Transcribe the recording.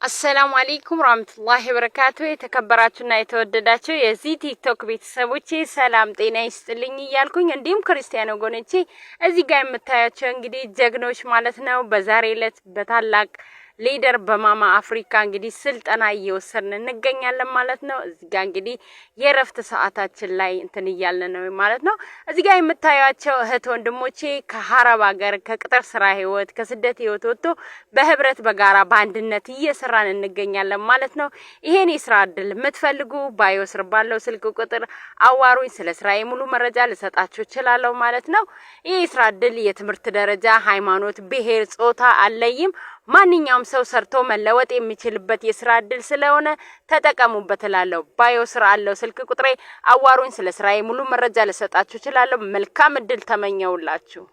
አሰላሙ አለይኩም ወራህመቱላሂ ወበረካቱ። የተከበራችሁና የተወደዳችሁ የዚህ ቲክቶክ ቤተሰቦቼ ሰላም ጤና ይስጥልኝ እያልኩኝ እንዲሁም ክርስቲያን ወገኖቼ እዚህ ጋር የምታያቸው እንግዲህ ጀግኖች ማለት ነው በዛሬ ዕለት በታላቅ ሊደር በማማ አፍሪካ እንግዲህ ስልጠና እየወሰድን እንገኛለን ማለት ነው። እዚህ ጋር እንግዲህ የረፍት ሰዓታችን ላይ እንትን እያልን ነው ማለት ነው። እዚህ ጋር የምታዩቸው እህት ወንድሞቼ ከሀረብ ሀገር ከቅጥር ስራ ህይወት ከስደት ህይወት ወጥቶ በህብረት በጋራ በአንድነት እየሰራን እንገኛለን ማለት ነው። ይሄን የስራ እድል የምትፈልጉ ባዮ ስር ባለው ስልክ ቁጥር አዋሩኝ። ስለ ስራዬ ሙሉ መረጃ ልሰጣችሁ እችላለሁ ማለት ነው። ይሄ የስራ እድል የትምህርት ደረጃ፣ ሃይማኖት፣ ብሔር፣ ጾታ አለይም ማንኛውም ሰው ሰርቶ መለወጥ የሚችልበት የስራ እድል ስለሆነ ተጠቀሙበት እላለሁ። ባዮ ስራ አለው ስልክ ቁጥሬ አዋሩኝ። ስለ ስራዬ ሙሉ መረጃ ልሰጣችሁ እችላለሁ። መልካም እድል ተመኘውላችሁ።